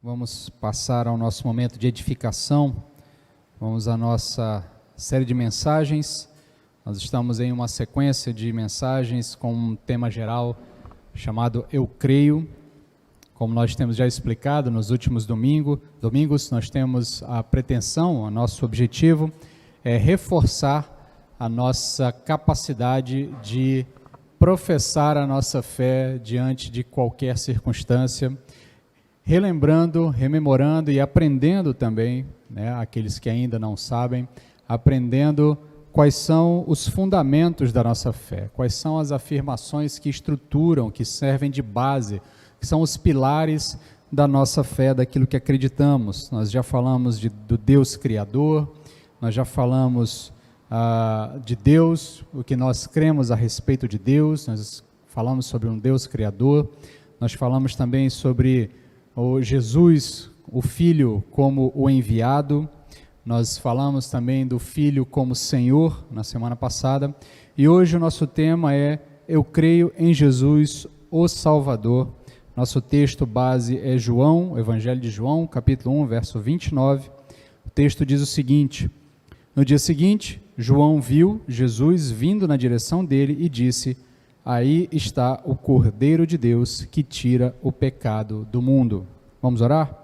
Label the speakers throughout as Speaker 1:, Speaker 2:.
Speaker 1: Vamos passar ao nosso momento de edificação. Vamos à nossa série de mensagens. Nós estamos em uma sequência de mensagens com um tema geral chamado Eu Creio. Como nós temos já explicado nos últimos domingos, nós temos a pretensão, o nosso objetivo é reforçar a nossa capacidade de professar a nossa fé diante de qualquer circunstância, relembrando, rememorando e aprendendo também, aqueles que ainda não sabem, aprendendo quais são os fundamentos da nossa fé, quais são as afirmações que estruturam, que servem de base, que são os pilares da nossa fé, daquilo que acreditamos. Nós já falamos do Deus Criador, nós já falamos de Deus, o que nós cremos a respeito de Deus, nós falamos sobre um Deus Criador, nós falamos também sobre o Jesus, o Filho como o enviado, nós falamos também do Filho como Senhor na semana passada, e hoje o nosso tema é Eu Creio em Jesus, o Salvador. Nosso texto base é João, o Evangelho de João, capítulo 1, verso 29. O texto diz o seguinte: no dia seguinte, João viu Jesus vindo na direção dele e disse: aí está o Cordeiro de Deus que tira o pecado do mundo. Vamos orar?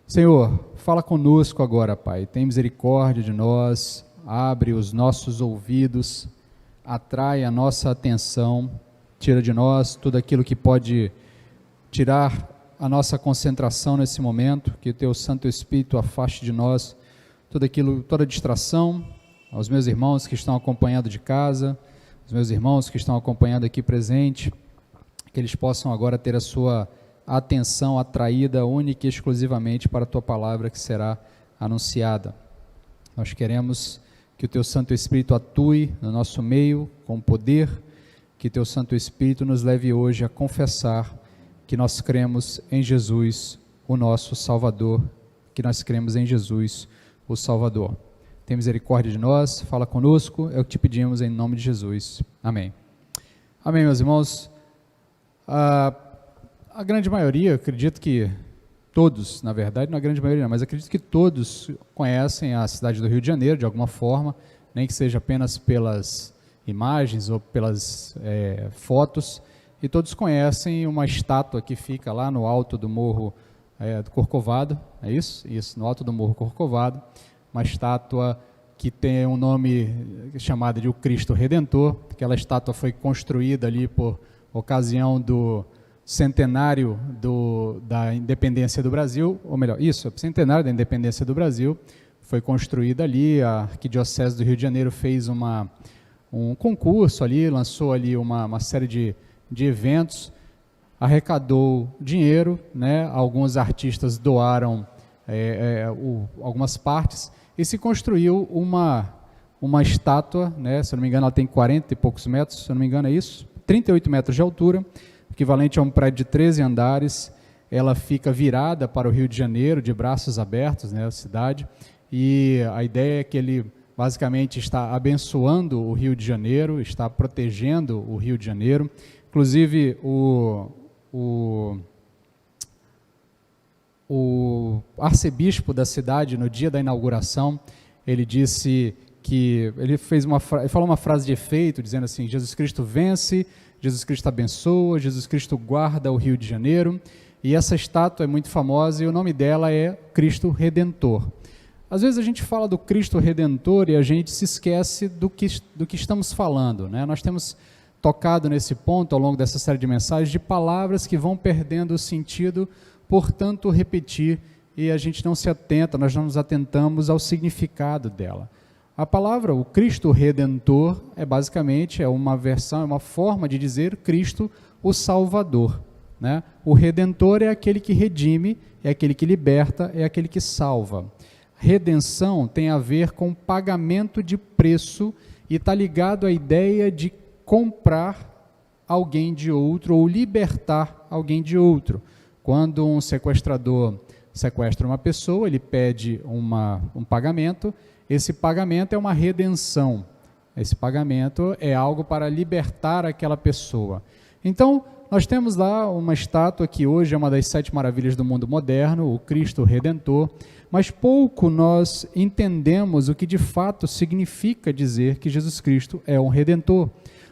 Speaker 1: Senhor, fala conosco agora, Pai. Tem misericórdia de nós, abre os nossos ouvidos, atrai a nossa atenção, tira de nós tudo aquilo que pode tirar a nossa concentração nesse momento, que o Teu Santo Espírito afaste de nós tudo aquilo, toda distração. Aos meus irmãos que estão acompanhando de casa, os meus irmãos que estão acompanhando aqui presente, que eles possam agora ter a sua atenção atraída única e exclusivamente para a Tua Palavra que será anunciada. Nós queremos que o Teu Santo Espírito atue no nosso meio com poder, que Teu Santo Espírito nos leve hoje a confessar que nós cremos em Jesus, o nosso Salvador, que nós cremos em Jesus, o Salvador. Tem misericórdia de nós, fala conosco, é o que te pedimos em nome de Jesus. Amém. Amém, meus irmãos. A grande maioria, acredito que todos, na verdade, não a grande maioria, mas acredito que todos conhecem a cidade do Rio de Janeiro, de alguma forma, nem que seja apenas pelas imagens ou pelas fotos, e todos conhecem uma estátua que fica lá no alto do Morro do Corcovado, é isso? Isso, no alto do Morro Corcovado, uma estátua que tem um nome chamado de o Cristo Redentor. Aquela estátua foi construída ali por ocasião do centenário da independência do Brasil, ou melhor, centenário da independência do Brasil, foi construída ali. A Arquidiocese do Rio de Janeiro fez um concurso ali, lançou ali uma série de eventos, arrecadou dinheiro, alguns artistas doaram algumas partes, e se construiu uma estátua, se eu não me engano ela tem 40 e poucos metros, se eu não me engano é isso, 38 metros de altura, equivalente a um prédio de 13 andares, ela fica virada para o Rio de Janeiro, de braços abertos, a cidade, e a ideia é que ele basicamente está abençoando o Rio de Janeiro, está protegendo o Rio de Janeiro. Inclusive o arcebispo da cidade, no dia da inauguração, ele disse que, ele falou uma frase de efeito, dizendo assim: Jesus Cristo vence, Jesus Cristo abençoa, Jesus Cristo guarda o Rio de Janeiro, e essa estátua é muito famosa e o nome dela é Cristo Redentor. Às vezes a gente fala do Cristo Redentor e a gente se esquece do que estamos falando, Nós temos tocado nesse ponto, ao longo dessa série de mensagens, de palavras que vão perdendo o sentido, portanto repetir, e a gente não se atenta, nós não nos atentamos ao significado dela. A palavra, o Cristo Redentor, basicamente uma versão, é uma forma de dizer Cristo, o Salvador. O Redentor é aquele que redime, é aquele que liberta, é aquele que salva. Redenção tem a ver com pagamento de preço e está ligado à ideia de comprar alguém de outro ou libertar alguém de outro. Quando um sequestrador sequestra uma pessoa, ele pede um pagamento, esse pagamento é uma redenção, esse pagamento é algo para libertar aquela pessoa. Então, nós temos lá uma estátua que hoje é uma das 7 maravilhas do mundo moderno, o Cristo Redentor, mas pouco nós entendemos o que de fato significa dizer que Jesus Cristo é um Redentor,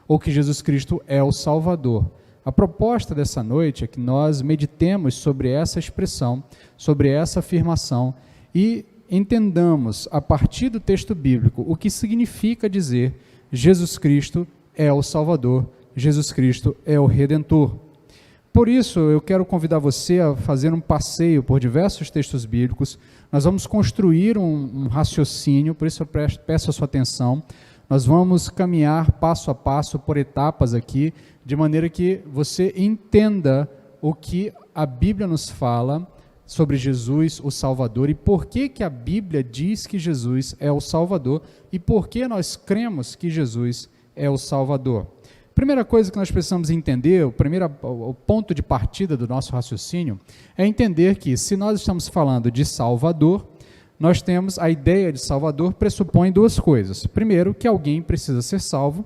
Speaker 1: ou que Jesus Cristo é o Salvador. A proposta dessa noite é que nós meditemos sobre essa expressão, sobre essa afirmação e entendamos, a partir do texto bíblico, o que significa dizer Jesus Cristo é o Salvador, Jesus Cristo é o Redentor. Por isso, eu quero convidar você a fazer um passeio por diversos textos bíblicos. Nós vamos construir um raciocínio, por isso eu peço a sua atenção. Nós vamos caminhar passo a passo, por etapas aqui, de maneira que você entenda o que a Bíblia nos fala sobre Jesus, o Salvador, e por que a Bíblia diz que Jesus é o Salvador, e por que nós cremos que Jesus é o Salvador. Primeira coisa que nós precisamos entender, o ponto de partida do nosso raciocínio, é entender que se nós estamos falando de Salvador, nós temos a ideia de Salvador pressupõe 2 coisas. Primeiro, que alguém precisa ser salvo,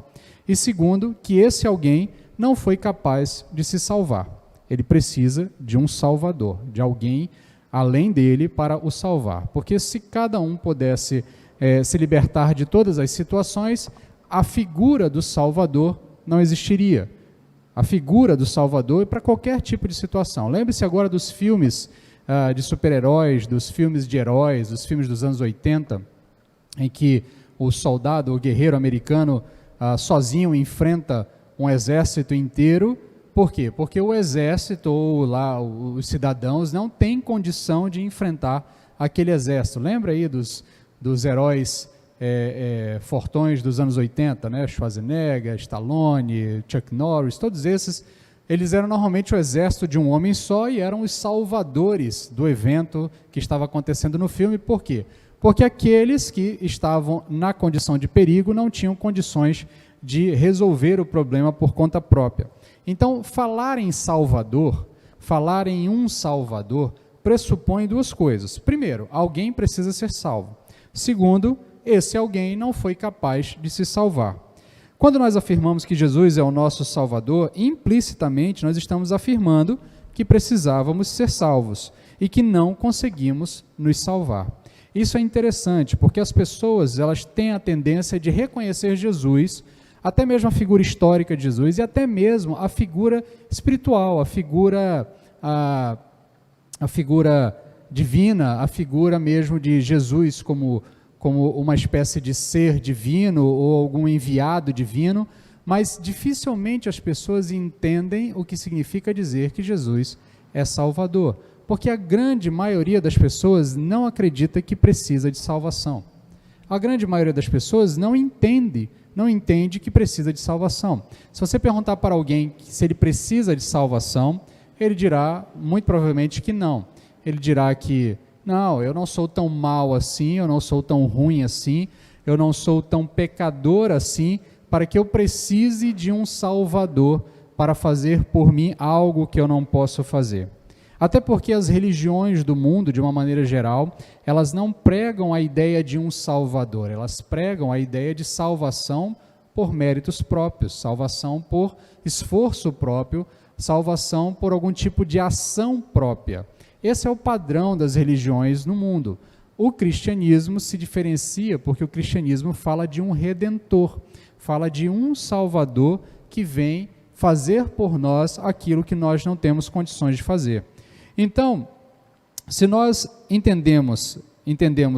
Speaker 1: e segundo, que esse alguém não foi capaz de se salvar. Ele precisa de um Salvador, de alguém além dele para o salvar. Porque se cada um pudesse se libertar de todas as situações, a figura do Salvador não existiria. A figura do Salvador é para qualquer tipo de situação. Lembre-se agora dos filmes de super-heróis, dos filmes de heróis, dos filmes dos anos 80, em que o soldado, o guerreiro americano, sozinho enfrenta um exército inteiro. Por quê? Porque o exército ou lá os cidadãos não têm condição de enfrentar aquele exército. Lembra aí dos heróis fortões dos anos 80, né? Schwarzenegger, Stallone, Chuck Norris, todos esses, eles eram normalmente o exército de um homem só e eram os salvadores do evento que estava acontecendo no filme. Por quê? Porque aqueles que estavam na condição de perigo não tinham condições de resolver o problema por conta própria. Então, falar em Salvador, falar em um Salvador, pressupõe 2 coisas. Primeiro, alguém precisa ser salvo. Segundo, esse alguém não foi capaz de se salvar. Quando nós afirmamos que Jesus é o nosso Salvador, implicitamente nós estamos afirmando que precisávamos ser salvos e que não conseguimos nos salvar. Isso é interessante, porque as pessoas elas têm a tendência de reconhecer Jesus, até mesmo a figura histórica de Jesus, e até mesmo a figura espiritual, a figura divina, a figura mesmo de Jesus como uma espécie de ser divino ou algum enviado divino, mas dificilmente as pessoas entendem o que significa dizer que Jesus é Salvador, porque a grande maioria das pessoas não acredita que precisa de salvação. A grande maioria das pessoas não entende que precisa de salvação. Se você perguntar para alguém se ele precisa de salvação, ele dirá muito provavelmente que não. Ele dirá que não, eu não sou tão mal assim, eu não sou tão ruim assim, eu não sou tão pecador assim, para que eu precise de um Salvador para fazer por mim algo que eu não posso fazer. Até porque as religiões do mundo, de uma maneira geral, elas não pregam a ideia de um Salvador, elas pregam a ideia de salvação por méritos próprios, salvação por esforço próprio, salvação por algum tipo de ação própria. Esse é o padrão das religiões no mundo. O cristianismo se diferencia porque o cristianismo fala de um redentor, fala de um Salvador que vem fazer por nós aquilo que nós não temos condições de fazer. Então, se nós entendemos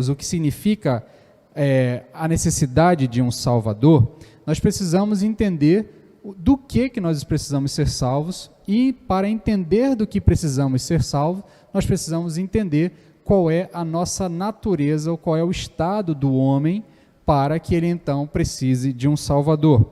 Speaker 1: o que significa a necessidade de um Salvador, nós precisamos entender do que nós precisamos ser salvos, e para entender do que precisamos ser salvos, nós precisamos entender qual é a nossa natureza, ou qual é o estado do homem, para que ele então precise de um Salvador.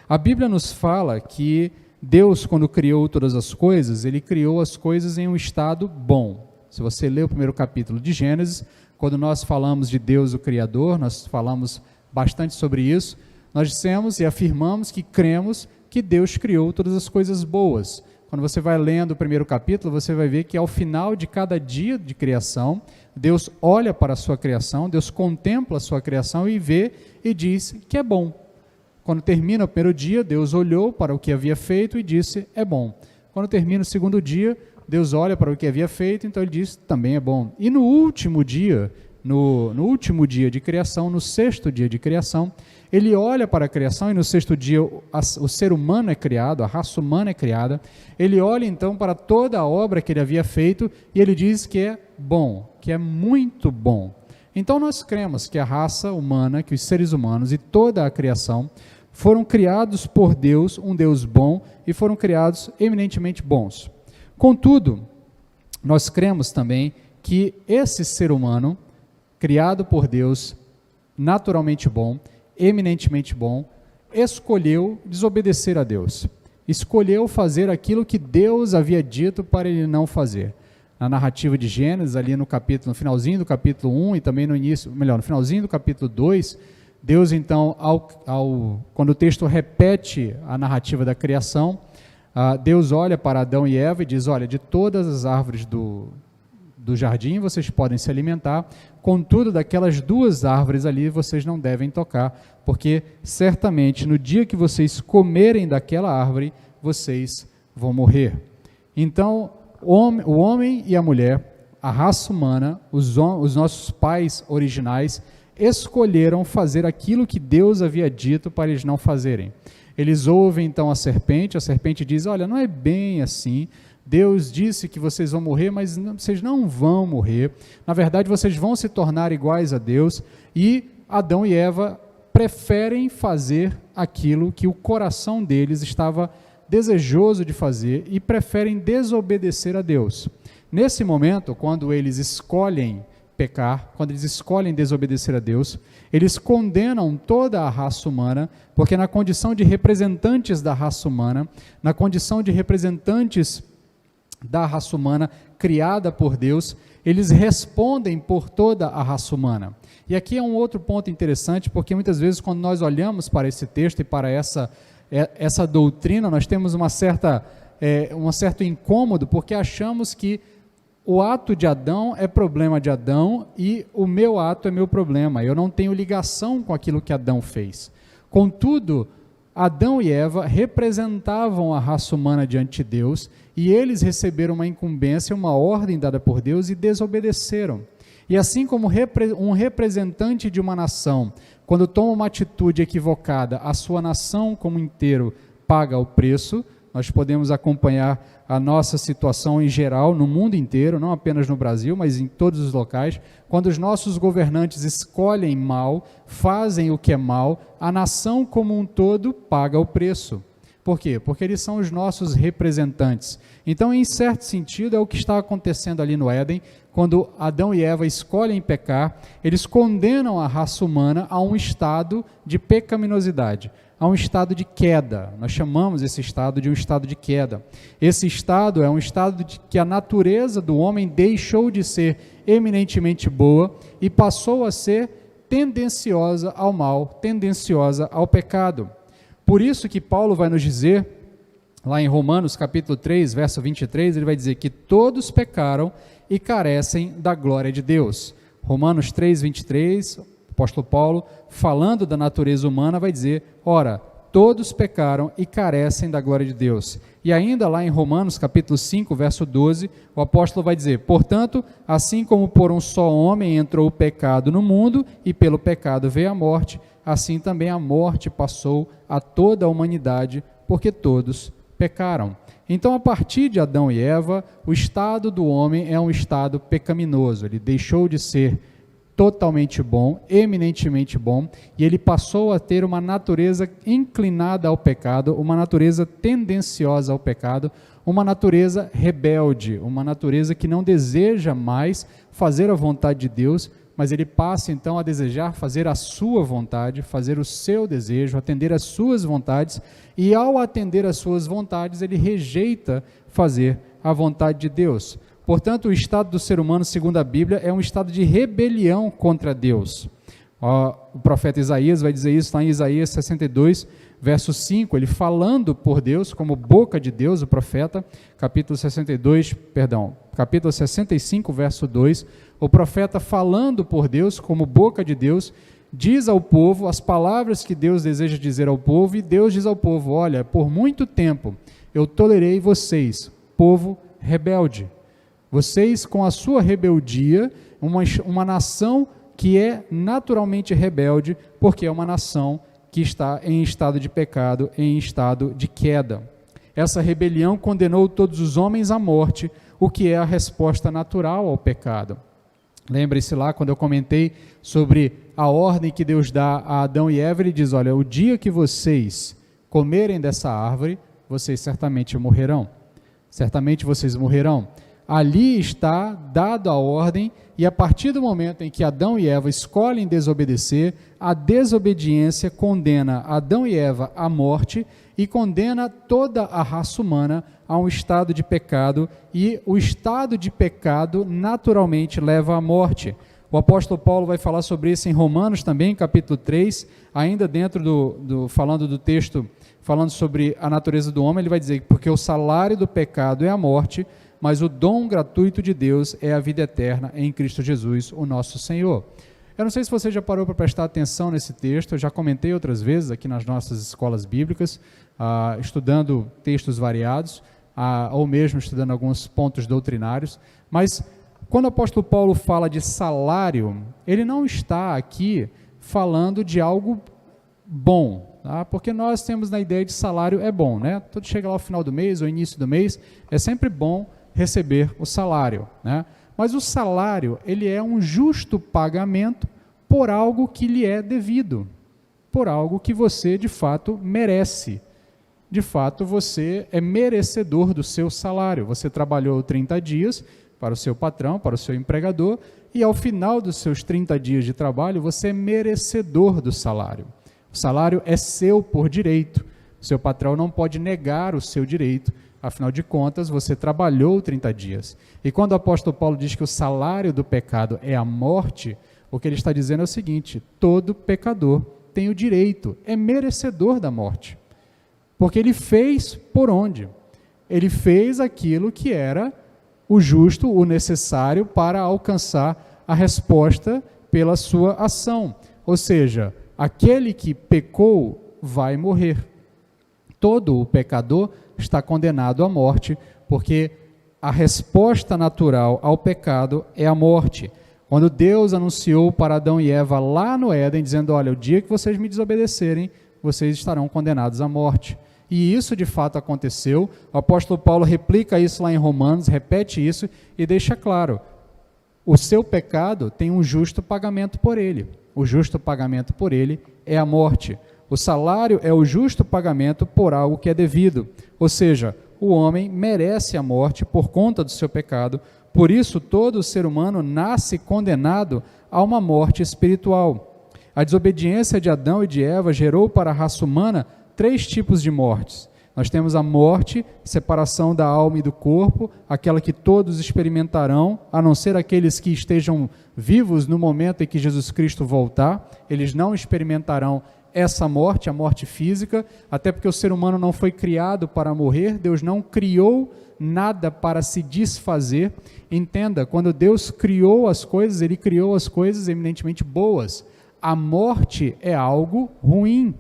Speaker 1: A Bíblia nos fala que Deus, quando criou todas as coisas, ele criou as coisas em um estado bom. Se você ler o 1º capítulo de Gênesis, quando nós falamos de Deus o Criador, nós falamos bastante sobre isso, nós dissemos e afirmamos que cremos que Deus criou todas as coisas boas. Quando você vai lendo o 1º capítulo, você vai ver que ao final de cada dia de criação, Deus olha para a sua criação, Deus contempla a sua criação e vê e diz que é bom. Quando termina o 1º dia, Deus olhou para o que havia feito e disse, é bom. Quando termina o segundo dia, Deus olha para o que havia feito, então ele diz, também é bom. E no último dia, no último dia de criação, no sexto dia de criação, ele olha para a criação e no sexto dia o ser humano é criado, a raça humana é criada. Ele olha então para toda a obra que ele havia feito e ele diz que é bom, que é muito bom. Então nós cremos que a raça humana, que os seres humanos e toda a criação foram criados por Deus, um Deus bom, e foram criados eminentemente bons. Contudo, nós cremos também que esse ser humano, criado por Deus, naturalmente bom, eminentemente bom, escolheu desobedecer a Deus. Escolheu fazer aquilo que Deus havia dito para ele não fazer. Na narrativa de Gênesis, ali no finalzinho do capítulo 1 e também no finalzinho do capítulo 2, Deus então, quando o texto repete a narrativa da criação, Deus olha para Adão e Eva e diz, olha, de todas as árvores do jardim vocês podem se alimentar, contudo daquelas duas árvores ali vocês não devem tocar, porque certamente no dia que vocês comerem daquela árvore, vocês vão morrer. Então, o homem e a mulher, a raça humana, os nossos pais originais, escolheram fazer aquilo que Deus havia dito para eles não fazerem. Eles ouvem então a serpente diz, olha, não é bem assim, Deus disse que vocês vão morrer, mas vocês não vão morrer, na verdade vocês vão se tornar iguais a Deus, e Adão e Eva preferem fazer aquilo que o coração deles estava desejoso de fazer e preferem desobedecer a Deus. Nesse momento, quando eles escolhem pecar, quando eles escolhem desobedecer a Deus, eles condenam toda a raça humana, porque na condição de representantes da raça humana, na condição de representantes da raça humana criada por Deus, eles respondem por toda a raça humana. E aqui é um outro ponto interessante, porque muitas vezes quando nós olhamos para esse texto e para essa doutrina, nós temos um certo incômodo, porque achamos que o ato de Adão é problema de Adão e o meu ato é meu problema. Eu não tenho ligação com aquilo que Adão fez. Contudo, Adão e Eva representavam a raça humana diante de Deus e eles receberam uma incumbência, uma ordem dada por Deus e desobedeceram. E assim como um representante de uma nação, quando toma uma atitude equivocada, a sua nação como inteiro paga o preço. Nós podemos acompanhar a nossa situação em geral, no mundo inteiro, não apenas no Brasil, mas em todos os locais. Quando os nossos governantes escolhem mal, fazem o que é mal, a nação como um todo paga o preço. Por quê? Porque eles são os nossos representantes. Então, em certo sentido, é o que está acontecendo ali no Éden, quando Adão e Eva escolhem pecar, eles condenam a raça humana a um estado de pecaminosidade, a um estado de queda. Nós chamamos esse estado de um estado de queda. Esse estado é um estado de que a natureza do homem deixou de ser eminentemente boa e passou a ser tendenciosa ao mal, tendenciosa ao pecado. Por isso que Paulo vai nos dizer, lá em Romanos capítulo 3, verso 23, ele vai dizer que todos pecaram e carecem da glória de Deus. Romanos 3, 23, o apóstolo Paulo, falando da natureza humana, vai dizer, ora, todos pecaram e carecem da glória de Deus. E ainda lá em Romanos capítulo 5, verso 12, o apóstolo vai dizer, portanto, assim como por um só homem entrou o pecado no mundo, e pelo pecado veio a morte, assim também a morte passou a toda a humanidade, porque todos pecaram. Então, a partir de Adão e Eva, o estado do homem é um estado pecaminoso, ele deixou de ser totalmente bom, eminentemente bom, e ele passou a ter uma natureza inclinada ao pecado, uma natureza tendenciosa ao pecado, uma natureza rebelde, uma natureza que não deseja mais fazer a vontade de Deus, mas ele passa então a desejar fazer a sua vontade, fazer o seu desejo, atender às suas vontades, e ao atender às suas vontades, ele rejeita fazer a vontade de Deus. Portanto, o estado do ser humano, segundo a Bíblia, é um estado de rebelião contra Deus. O profeta Isaías vai dizer isso lá em Isaías 62, verso 5, ele falando por Deus, como boca de Deus, o profeta, capítulo 65, verso 2, o profeta falando por Deus, como boca de Deus, diz ao povo as palavras que Deus deseja dizer ao povo, e Deus diz ao povo, olha, por muito tempo eu tolerei vocês, povo rebelde. Vocês, com a sua rebeldia, uma nação que é naturalmente rebelde, porque é uma nação que está em estado de pecado, em estado de queda. Essa rebelião condenou todos os homens à morte, o que é a resposta natural ao pecado. Lembre-se lá, quando eu comentei sobre a ordem que Deus dá a Adão e Eva, ele diz, olha, o dia que vocês comerem dessa árvore, vocês certamente morrerão. Certamente vocês morrerão. Ali está dado a ordem, e a partir do momento em que Adão e Eva escolhem desobedecer, a desobediência condena Adão e Eva à morte e condena toda a raça humana a um estado de pecado, e o estado de pecado naturalmente leva à morte. O apóstolo Paulo vai falar sobre isso em Romanos também, capítulo 3, ainda dentro falando do texto, falando sobre a natureza do homem, ele vai dizer que porque o salário do pecado é a morte, mas o dom gratuito de Deus é a vida eterna em Cristo Jesus, o nosso Senhor. Eu não sei se você já parou para prestar atenção nesse texto, eu já comentei outras vezes aqui nas nossas escolas bíblicas, estudando textos variados, ou mesmo estudando alguns pontos doutrinários, mas quando o apóstolo Paulo fala de salário, ele não está aqui falando de algo bom, tá? Porque nós temos na ideia de salário é bom, né? Todo chega lá ao final do mês ou início do mês, é sempre bom receber o salário, né? Mas o salário, ele é um justo pagamento por algo que lhe é devido, por algo que você de fato merece. De fato, você é merecedor do seu salário. Você trabalhou 30 dias para o seu patrão, para o seu empregador, e ao final dos seus 30 dias de trabalho, você é merecedor do salário. O salário é seu por direito. O seu patrão não pode negar o seu direito. Afinal de contas, você trabalhou 30 dias. E quando o apóstolo Paulo diz que o salário do pecado é a morte, o que ele está dizendo é o seguinte: todo pecador tem o direito, é merecedor da morte. Porque ele fez por onde? Ele fez aquilo que era o justo, o necessário para alcançar a resposta pela sua ação. Ou seja, aquele que pecou vai morrer. Todo o pecador está condenado à morte, porque a resposta natural ao pecado é a morte. Quando Deus anunciou para Adão e Eva lá no Éden, dizendo, olha, o dia que vocês me desobedecerem, vocês estarão condenados à morte. E isso de fato aconteceu. O apóstolo Paulo replica isso lá em Romanos, repete isso e deixa claro, o seu pecado tem um justo pagamento por ele. O justo pagamento por ele é a morte. O salário é o justo pagamento por algo que é devido. Ou seja, o homem merece a morte por conta do seu pecado. Por isso, todo ser humano nasce condenado a uma morte espiritual. A desobediência de Adão e de Eva gerou para a raça humana 3 tipos de mortes. Nós temos a morte, separação da alma e do corpo, aquela que todos experimentarão, a não ser aqueles que estejam vivos no momento em que Jesus Cristo voltar. Eles não experimentarão essa morte, a morte física, até porque o ser humano não foi criado para morrer, Deus não criou nada para se desfazer. Entenda, quando Deus criou as coisas, Ele criou as coisas eminentemente boas. A morte é algo ruim.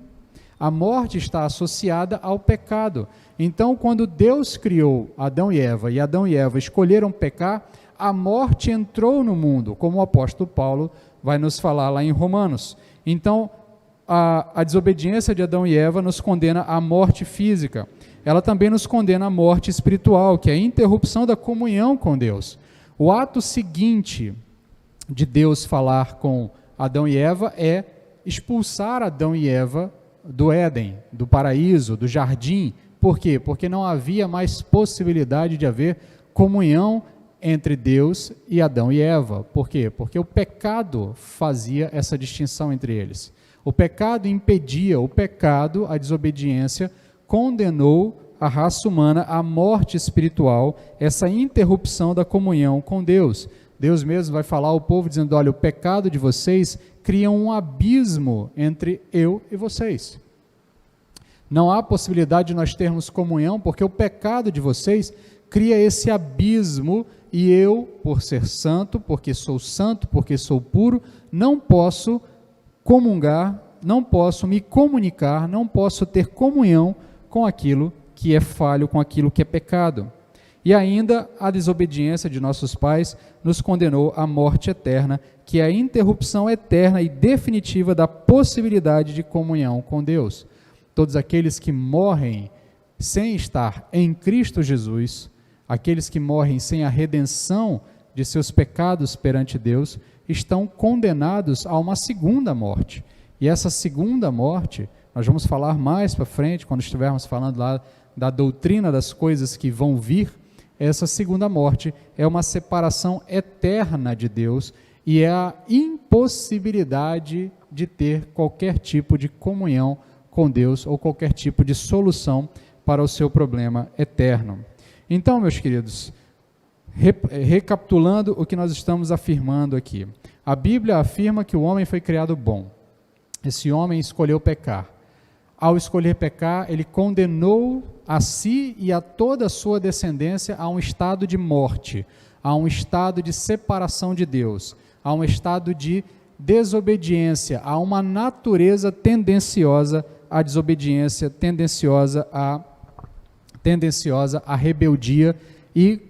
Speaker 1: A morte está associada ao pecado. Então, quando Deus criou Adão e Adão e Eva escolheram pecar, a morte entrou no mundo, como o apóstolo Paulo vai nos falar lá em Romanos. Então, a desobediência de Adão e Eva nos condena à morte física. Ela também nos condena à morte espiritual, que é a interrupção da comunhão com Deus. O ato seguinte de Deus falar com Adão e Eva é expulsar Adão e Eva do Éden, do paraíso, do jardim. Por quê? Porque não havia mais possibilidade de haver comunhão entre Deus e Adão e Eva. Por quê? Porque o pecado fazia essa distinção entre eles. O pecado impedia, o pecado, a desobediência, condenou a raça humana à morte espiritual, essa interrupção da comunhão com Deus. Deus mesmo vai falar ao povo dizendo, olha, o pecado de vocês cria um abismo entre eu e vocês. Não há possibilidade de nós termos comunhão, porque o pecado de vocês cria esse abismo, e eu, por ser santo, porque sou puro, não posso comungar, não posso me comunicar, não posso ter comunhão com aquilo que é falho, com aquilo que é pecado. E ainda a desobediência de nossos pais nos condenou à morte eterna, que é a interrupção eterna e definitiva da possibilidade de comunhão com Deus. Todos aqueles que morrem sem estar em Cristo Jesus, aqueles que morrem sem a redenção de seus pecados perante Deus, estão condenados a uma segunda morte. E essa segunda morte, nós vamos falar mais para frente, quando estivermos falando lá da doutrina das coisas que vão vir. Essa segunda morte é uma separação eterna de Deus e é a impossibilidade de ter qualquer tipo de comunhão com Deus ou qualquer tipo de solução para o seu problema eterno. Então, meus queridos, recapitulando o que nós estamos afirmando aqui. A Bíblia afirma que o homem foi criado bom. Esse homem escolheu pecar. Ao escolher pecar, ele condenou a si e a toda a sua descendência a um estado de morte, a um estado de separação de Deus, a um estado de desobediência, a uma natureza tendenciosa à desobediência, tendenciosa à rebeldia e,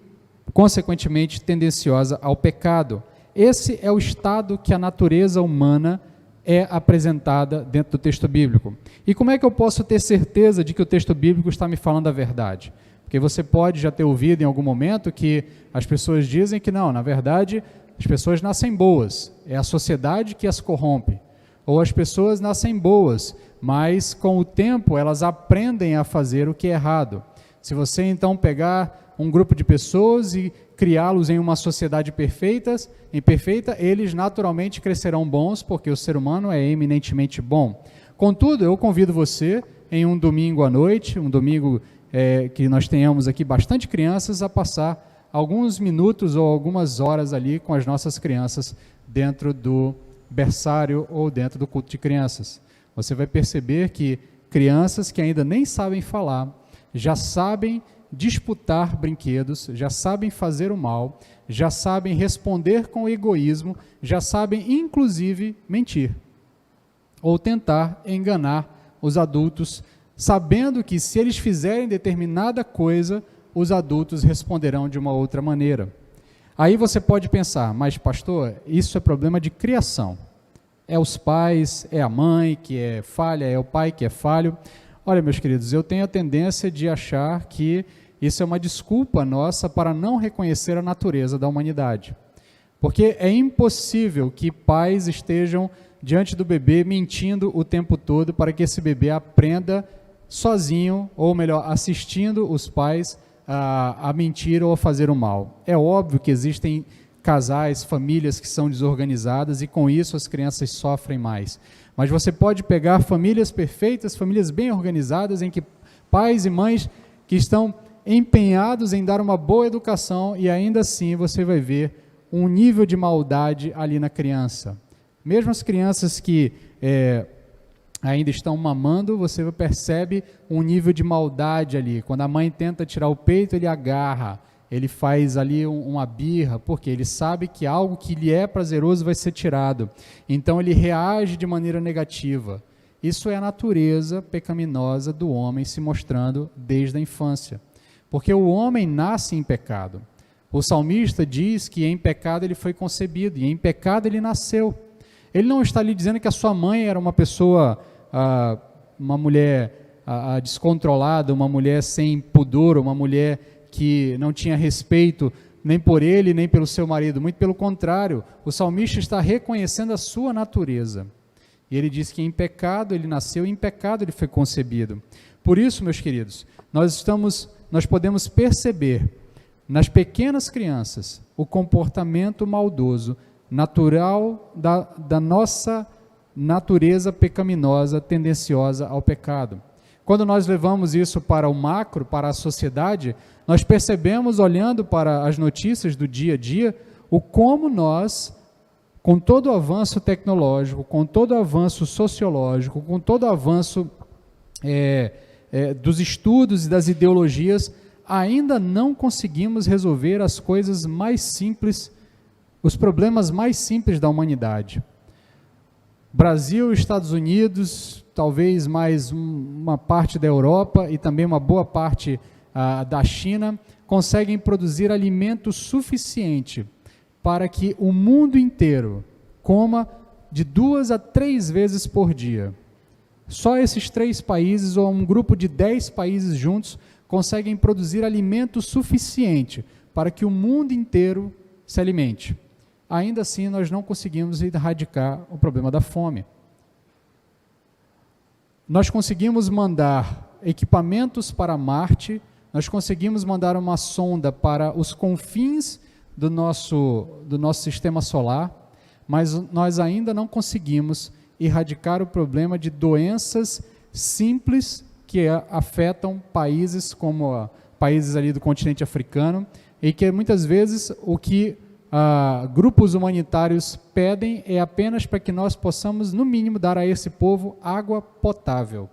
Speaker 1: consequentemente, tendenciosa ao pecado. Esse é o estado que a natureza humana é apresentada dentro do texto bíblico. E como é que eu posso ter certeza de que o texto bíblico está me falando a verdade? Porque você pode já ter ouvido em algum momento que as pessoas dizem que não, na verdade, as pessoas nascem boas, é a sociedade que as corrompe. Ou as pessoas nascem boas, mas com o tempo elas aprendem a fazer o que é errado. Se você então pegar um grupo de pessoas e criá-los em uma sociedade imperfeita, eles naturalmente crescerão bons, porque o ser humano é eminentemente bom. Contudo, eu convido você, em um domingo à noite, um domingo que nós tenhamos aqui bastante crianças, a passar alguns minutos ou algumas horas ali com as nossas crianças dentro do berçário ou dentro do culto de crianças. Você vai perceber que crianças que ainda nem sabem falar, já sabem disputar brinquedos, já sabem fazer o mal, já sabem responder com egoísmo, já sabem inclusive mentir ou tentar enganar os adultos, sabendo que se eles fizerem determinada coisa, os adultos responderão de uma outra maneira. Aí você pode pensar, mas pastor, isso é problema de criação. É os pais, é a mãe que é falha, é o pai que é falho. Olha, meus queridos, eu tenho a tendência de achar que isso é uma desculpa nossa para não reconhecer a natureza da humanidade. Porque é impossível que pais estejam diante do bebê mentindo o tempo todo para que esse bebê aprenda sozinho, ou melhor, assistindo os pais a mentir ou a fazer o mal. É óbvio que existem casais, famílias que são desorganizadas e com isso as crianças sofrem mais. Mas você pode pegar famílias perfeitas, famílias bem organizadas, em que pais e mães que estão empenhados em dar uma boa educação e ainda assim você vai ver um nível de maldade ali na criança. Mesmo as crianças que ainda estão mamando, você percebe um nível de maldade ali. Quando a mãe tenta tirar o peito, ele agarra, ele faz ali uma birra, porque ele sabe que algo que lhe é prazeroso vai ser tirado. Então ele reage de maneira negativa. Isso é a natureza pecaminosa do homem se mostrando desde a infância. Porque o homem nasce em pecado. O salmista diz que em pecado ele foi concebido, e em pecado ele nasceu. Ele não está ali dizendo que a sua mãe era uma pessoa, uma mulher descontrolada, uma mulher sem pudor, uma mulher que não tinha respeito nem por ele, nem pelo seu marido. Muito pelo contrário, o salmista está reconhecendo a sua natureza. E ele diz que em pecado ele nasceu, e em pecado ele foi concebido. Por isso, meus queridos, nós podemos perceber nas pequenas crianças o comportamento maldoso, natural da nossa natureza pecaminosa, tendenciosa ao pecado. Quando nós levamos isso para o macro, para a sociedade, nós percebemos, olhando para as notícias do dia a dia, o como nós, com todo o avanço tecnológico, com todo o avanço sociológico, com todo o avanço dos estudos e das ideologias, ainda não conseguimos resolver as coisas mais simples, os problemas mais simples da humanidade. Brasil, Estados Unidos, talvez mais uma parte da Europa e também uma boa parte da China, conseguem produzir alimento suficiente para que o mundo inteiro coma de 2 a 3 vezes por dia. Só esses 3 países, ou um grupo de 10 países juntos, conseguem produzir alimento suficiente para que o mundo inteiro se alimente. Ainda assim, nós não conseguimos erradicar o problema da fome. Nós conseguimos mandar equipamentos para Marte, nós conseguimos mandar uma sonda para os confins do nosso sistema solar, mas nós ainda não conseguimos erradicar o problema de doenças simples que afetam países como países ali do continente africano, e que muitas vezes o que grupos humanitários pedem é apenas para que nós possamos, no mínimo, dar a esse povo água potável,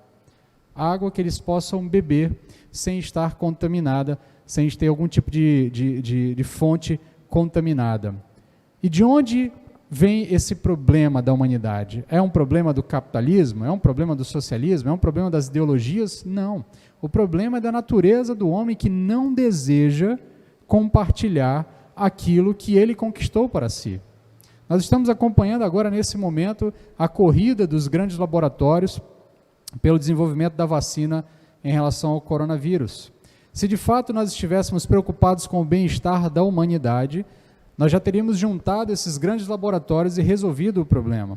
Speaker 1: água que eles possam beber sem estar contaminada, sem ter algum tipo de fonte contaminada. E de onde vem esse problema da humanidade? É um problema do capitalismo? É um problema do socialismo? É um problema das ideologias? Não. O problema é da natureza do homem, que não deseja compartilhar aquilo que ele conquistou para si. Nós estamos acompanhando agora, nesse momento, a corrida dos grandes laboratórios pelo desenvolvimento da vacina em relação ao coronavírus. Se de fato nós estivéssemos preocupados com o bem-estar da humanidade, nós já teríamos juntado esses grandes laboratórios e resolvido o problema.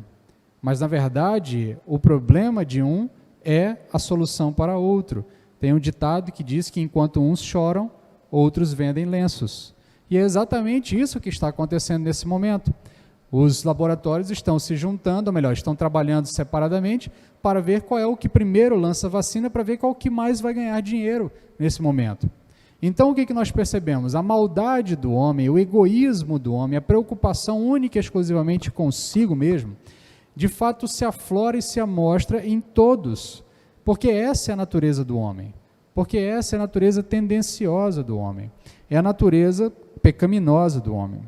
Speaker 1: Mas, na verdade, o problema de um é a solução para outro. Tem um ditado que diz que enquanto uns choram, outros vendem lenços. E é exatamente isso que está acontecendo nesse momento. Os laboratórios estão se juntando, ou melhor, estão trabalhando separadamente para ver qual é o que primeiro lança vacina, para ver qual que mais vai ganhar dinheiro nesse momento. Então, o que nós percebemos? A maldade do homem, o egoísmo do homem, a preocupação única e exclusivamente consigo mesmo, de fato se aflora e se amostra em todos, porque essa é a natureza do homem, porque essa é a natureza tendenciosa do homem, é a natureza pecaminosa do homem.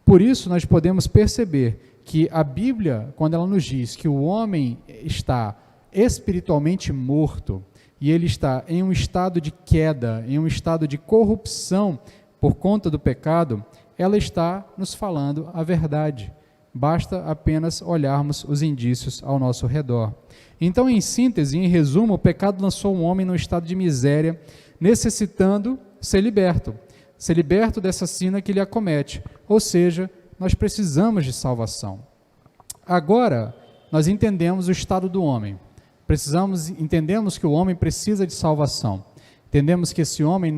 Speaker 1: Por isso, nós podemos perceber que a Bíblia, quando ela nos diz que o homem está espiritualmente morto, e ele está em um estado de queda, em um estado de corrupção por conta do pecado, ela está nos falando a verdade. Basta apenas olharmos os indícios ao nosso redor. Então, em síntese, em resumo, o pecado lançou um homem num estado de miséria, necessitando ser liberto dessa sina que lhe acomete. Ou seja, nós precisamos de salvação. Agora, nós entendemos o estado do homem. Entendemos que o homem precisa de salvação. Entendemos que esse homem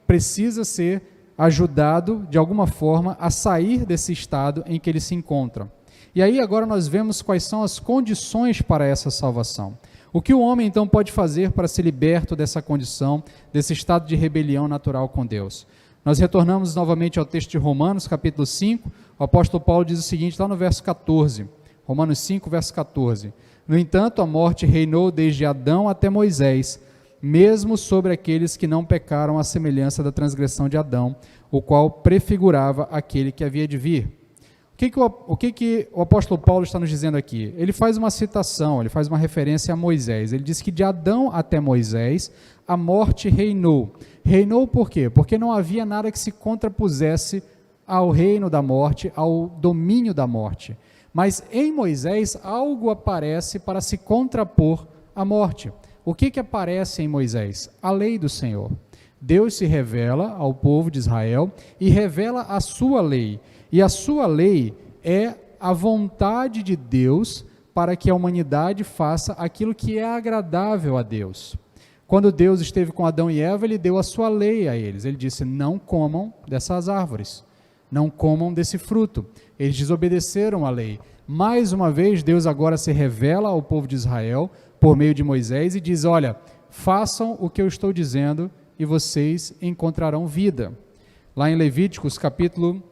Speaker 1: precisa ser ajudado de alguma forma a sair desse estado em que ele se encontra. E aí agora nós vemos quais são as condições para essa salvação. O que o homem então pode fazer para ser liberto dessa condição, desse estado de rebelião natural com Deus? Nós retornamos novamente ao texto de Romanos, capítulo 5, o apóstolo Paulo diz o seguinte, lá no verso 14, Romanos 5, verso 14. No entanto, a morte reinou desde Adão até Moisés, mesmo sobre aqueles que não pecaram à semelhança da transgressão de Adão, o qual prefigurava aquele que havia de vir. O que o apóstolo Paulo está nos dizendo aqui? Ele faz uma citação, ele faz uma referência a Moisés. Ele diz que de Adão até Moisés, a morte reinou. Reinou por quê? Porque não havia nada que se contrapusesse ao reino da morte, ao domínio da morte. Mas em Moisés, algo aparece para se contrapor à morte. O que aparece em Moisés? A lei do Senhor. Deus se revela ao povo de Israel e revela a sua lei. E a sua lei é a vontade de Deus para que a humanidade faça aquilo que é agradável a Deus. Quando Deus esteve com Adão e Eva, ele deu a sua lei a eles. Ele disse, não comam dessas árvores, não comam desse fruto. Eles desobedeceram a lei. Mais uma vez, Deus agora se revela ao povo de Israel por meio de Moisés e diz, olha, façam o que eu estou dizendo e vocês encontrarão vida. Lá em Levíticos capítulo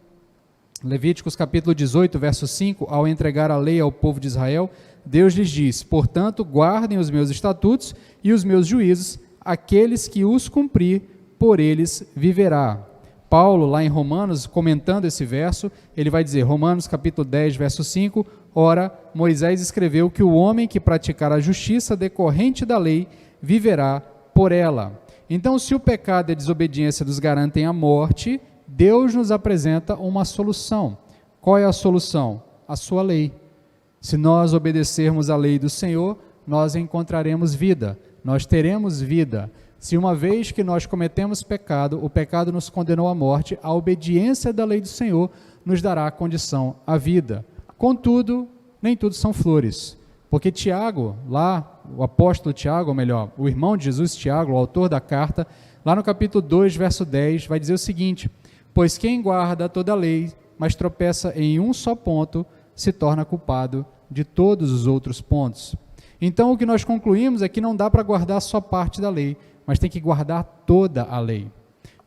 Speaker 1: 18, verso 5, ao entregar a lei ao povo de Israel, Deus lhes diz, portanto, guardem os meus estatutos e os meus juízos, aqueles que os cumprir, por eles viverá. Paulo, lá em Romanos, comentando esse verso, ele vai dizer, Romanos capítulo 10, verso 5, Ora, Moisés escreveu que o homem que praticar a justiça decorrente da lei viverá por ela. Então, se o pecado e a desobediência nos garantem a morte, Deus nos apresenta uma solução. Qual é a solução? A sua lei. Se nós obedecermos à lei do Senhor, nós encontraremos vida, nós teremos vida. Se uma vez que nós cometemos pecado, o pecado nos condenou à morte, a obediência da lei do Senhor nos dará a condição à vida. Contudo, nem tudo são flores, porque Tiago, lá, o apóstolo Tiago, ou melhor, o irmão de Jesus, Tiago, o autor da carta, lá no capítulo 2, verso 10, vai dizer o seguinte: pois quem guarda toda a lei, mas tropeça em um só ponto, se torna culpado de todos os outros pontos. Então, o que nós concluímos é que não dá para guardar só parte da lei, mas tem que guardar toda a lei.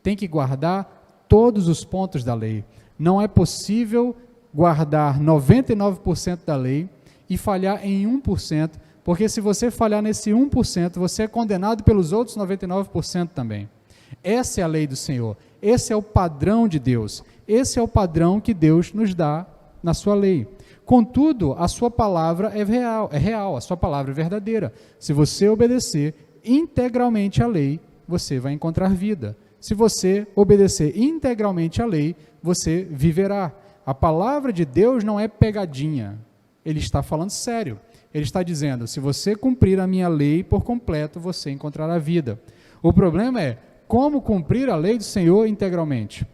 Speaker 1: Tem que guardar todos os pontos da lei. Não é possível guardar 99% da lei e falhar em 1%, porque se você falhar nesse 1%, você é condenado pelos outros 99% também. Essa é a lei do Senhor, esse é o padrão de Deus, esse é o padrão que Deus nos dá na sua lei. Contudo, a sua palavra é real, a sua palavra é verdadeira. Se você obedecer integralmente à lei, você vai encontrar vida. Se você obedecer integralmente à lei, você viverá. A palavra de Deus não é pegadinha, ele está falando sério. Ele está dizendo, se você cumprir a minha lei por completo, você encontrará vida. O problema é, como cumprir a lei do Senhor integralmente?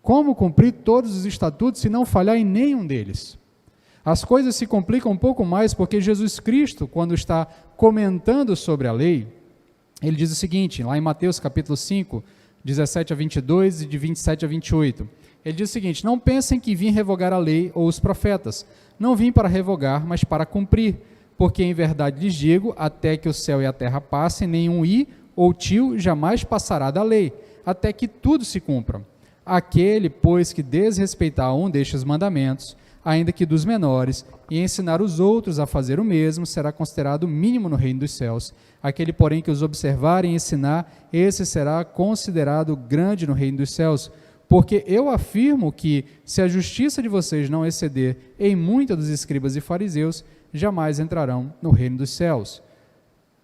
Speaker 1: Como cumprir todos os estatutos e não falhar em nenhum deles? As coisas se complicam um pouco mais porque Jesus Cristo, quando está comentando sobre a lei, ele diz o seguinte, lá em Mateus capítulo 5, 17 a 22 e de 27 a 28, ele diz o seguinte: não pensem que vim revogar a lei ou os profetas, não vim para revogar, mas para cumprir, porque em verdade lhes digo, até que o céu e a terra passem, nenhum i ou tio jamais passará da lei, até que tudo se cumpra. Aquele, pois, que desrespeitar um destes mandamentos, ainda que dos menores, e ensinar os outros a fazer o mesmo, será considerado mínimo no reino dos céus. Aquele, porém, que os observar e ensinar, esse será considerado grande no reino dos céus. Porque eu afirmo que, se a justiça de vocês não exceder em muito dos escribas e fariseus, jamais entrarão no reino dos céus.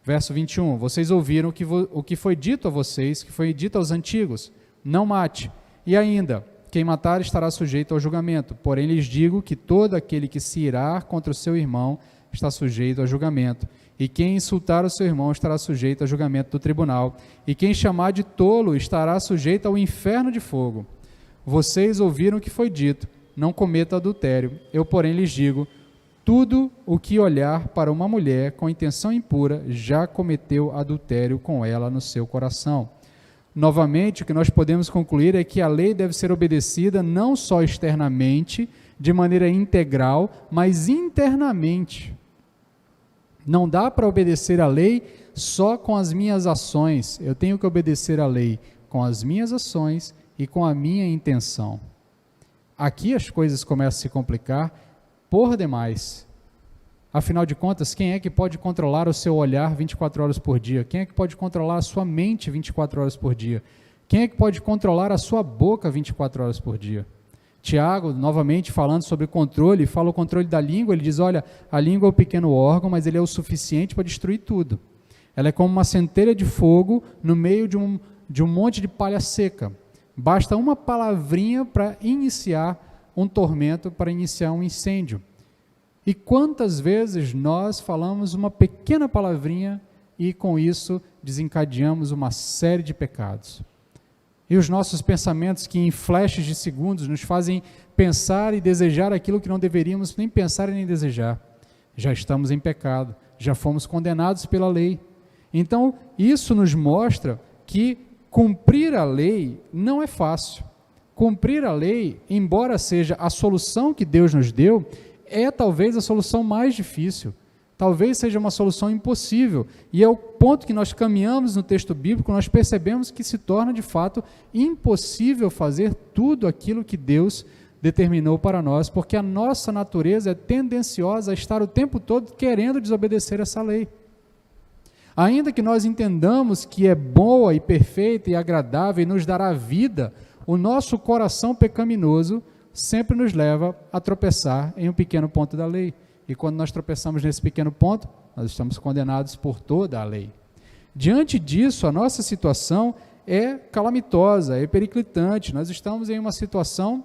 Speaker 1: Verso 21, vocês ouviram o que foi dito a vocês, que foi dito aos antigos, não mate. E ainda, quem matar estará sujeito ao julgamento. Porém, lhes digo que todo aquele que se irar contra o seu irmão está sujeito a julgamento. E quem insultar o seu irmão estará sujeito a julgamento do tribunal. E quem chamar de tolo estará sujeito ao inferno de fogo. Vocês ouviram o que foi dito, não cometa adultério. Eu, porém, lhes digo, tudo o que olhar para uma mulher com intenção impura já cometeu adultério com ela no seu coração. Novamente, o que nós podemos concluir é que a lei deve ser obedecida não só externamente, de maneira integral, mas internamente. Não dá para obedecer a lei só com as minhas ações. Eu tenho que obedecer a lei com as minhas ações e com a minha intenção. Aqui as coisas começam a se complicar por demais. Afinal de contas, quem é que pode controlar o seu olhar 24 horas por dia? Quem é que pode controlar a sua mente 24 horas por dia? Quem é que pode controlar a sua boca 24 horas por dia? Tiago, novamente falando sobre controle, fala o controle da língua, ele diz, olha, a língua é o pequeno órgão, mas ele é o suficiente para destruir tudo. Ela é como uma centelha de fogo no meio de um monte de palha seca. Basta uma palavrinha para iniciar um tormento, para iniciar um incêndio. E quantas vezes nós falamos uma pequena palavrinha e com isso desencadeamos uma série de pecados. E os nossos pensamentos que em flashes de segundos nos fazem pensar e desejar aquilo que não deveríamos nem pensar e nem desejar. Já estamos em pecado, já fomos condenados pela lei. Então, isso nos mostra que cumprir a lei não é fácil. Cumprir a lei, embora seja a solução que Deus nos deu, é talvez a solução mais difícil, talvez seja uma solução impossível, e é o ponto que nós caminhamos no texto bíblico, nós percebemos que se torna de fato impossível fazer tudo aquilo que Deus determinou para nós, porque a nossa natureza é tendenciosa a estar o tempo todo querendo desobedecer essa lei. Ainda que nós entendamos que é boa e perfeita e agradável e nos dará vida, o nosso coração pecaminoso sempre nos leva a tropeçar em um pequeno ponto da lei. e quando nós tropeçamos nesse pequeno ponto, nós estamos condenados por toda a lei. Diante disso, a nossa situação é calamitosa, é periclitante, nós estamos em uma situação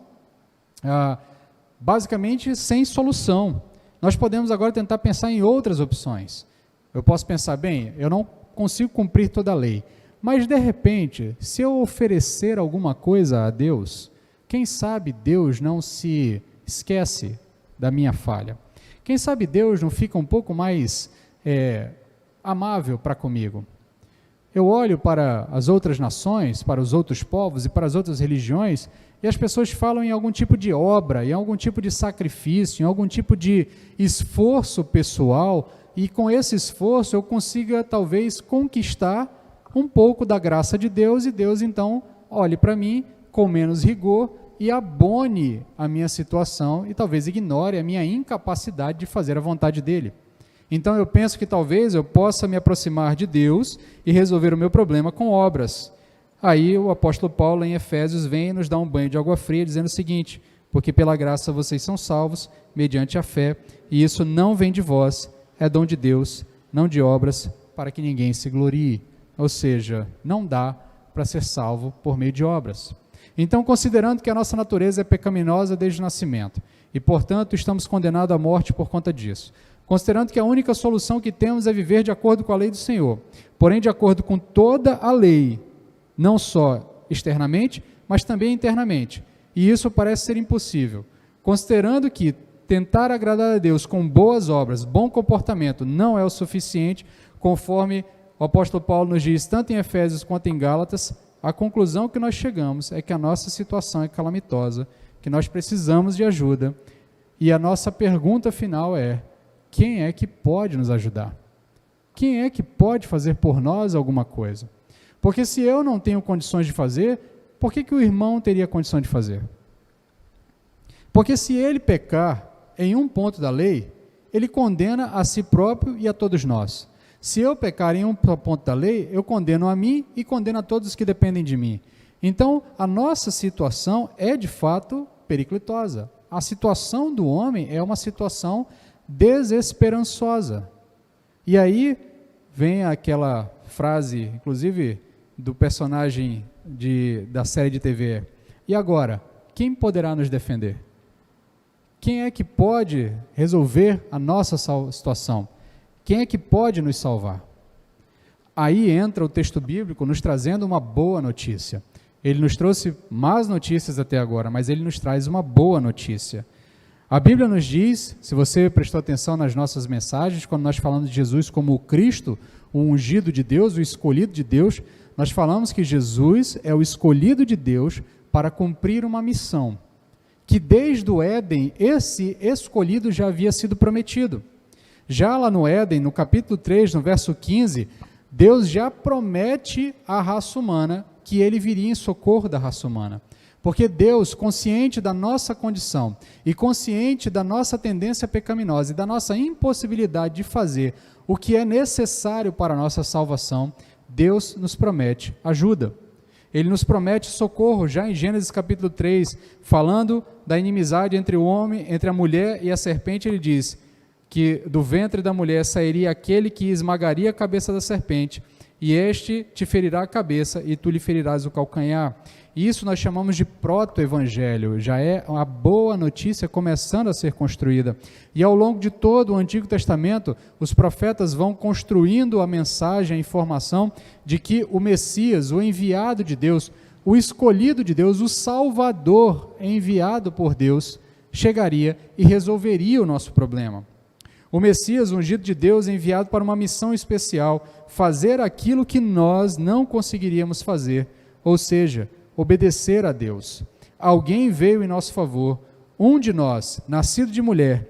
Speaker 1: basicamente sem solução. Nós podemos agora tentar pensar em outras opções. Eu posso pensar, bem, eu não consigo cumprir toda a lei, mas de repente, se eu oferecer alguma coisa a Deus, quem sabe Deus não se esquece da minha falha? Quem sabe Deus não fica um pouco mais amável para comigo? Eu olho para as outras nações, para os outros povos e para as outras religiões, e as pessoas falam em algum tipo de obra, em algum tipo de sacrifício, em algum tipo de esforço pessoal, e com esse esforço eu consiga talvez conquistar um pouco da graça de Deus, e Deus então olhe para mim com menos rigor e abone a minha situação e talvez ignore a minha incapacidade de fazer a vontade dele. Então eu penso que talvez eu possa me aproximar de Deus e resolver o meu problema com obras. Aí o apóstolo Paulo em Efésios vem e nos dá um banho de água fria dizendo o seguinte: porque pela graça vocês são salvos mediante a fé, e isso não vem de vós, é dom de Deus, não de obras, para que ninguém se glorie. Ou seja, não dá para ser salvo por meio de obras. Então, considerando que a nossa natureza é pecaminosa desde o nascimento, e portanto estamos condenados à morte por conta disso, considerando que a única solução que temos é viver de acordo com a lei do Senhor, porém de acordo com toda a lei, não só externamente, mas também internamente, e isso parece ser impossível, considerando que tentar agradar a Deus com boas obras, bom comportamento, não é o suficiente, conforme o apóstolo Paulo nos diz, tanto em Efésios quanto em Gálatas, a conclusão que nós chegamos é que a nossa situação é calamitosa, que nós precisamos de ajuda, e a nossa pergunta final é: quem é que pode nos ajudar? Quem é que pode fazer por nós alguma coisa? Porque se eu não tenho condições de fazer, por que o irmão teria condição de fazer? Porque se ele pecar em um ponto da lei, ele condena a si próprio e a todos nós. Se eu pecar em um ponto da lei, eu condeno a mim e condeno a todos que dependem de mim. Então, a nossa situação é de fato periclitosa. A situação do homem é uma situação desesperançosa. E aí vem aquela frase, inclusive do personagem da série de TV: e agora, quem poderá nos defender? Quem é que pode resolver a nossa situação? Quem é que pode nos salvar? Aí entra o texto bíblico nos trazendo uma boa notícia. Ele nos trouxe más notícias até agora, mas ele nos traz uma boa notícia. A Bíblia nos diz, se você prestou atenção nas nossas mensagens, quando nós falamos de Jesus como o Cristo, o ungido de Deus, o escolhido de Deus, nós falamos que Jesus é o escolhido de Deus para cumprir uma missão, que desde o Éden, esse escolhido já havia sido prometido. Já lá no Éden, no capítulo 3, no verso 15, Deus já promete à raça humana que ele viria em socorro da raça humana. Porque Deus, consciente da nossa condição e consciente da nossa tendência pecaminosa e da nossa impossibilidade de fazer o que é necessário para a nossa salvação, Deus nos promete ajuda. Ele nos promete socorro, já em Gênesis capítulo 3, falando da inimizade entre o homem, entre a mulher e a serpente, ele diz que do ventre da mulher sairia aquele que esmagaria a cabeça da serpente, e este te ferirá a cabeça e tu lhe ferirás o calcanhar. Isso nós chamamos de proto-evangelho, já é a boa notícia começando a ser construída. E ao longo de todo o Antigo Testamento, os profetas vão construindo a mensagem, a informação de que o Messias, o enviado de Deus, o escolhido de Deus, o Salvador enviado por Deus, chegaria e resolveria o nosso problema. O Messias, ungido de Deus, enviado para uma missão especial, fazer aquilo que nós não conseguiríamos fazer, ou seja, obedecer a Deus. Alguém veio em nosso favor, um de nós, nascido de mulher,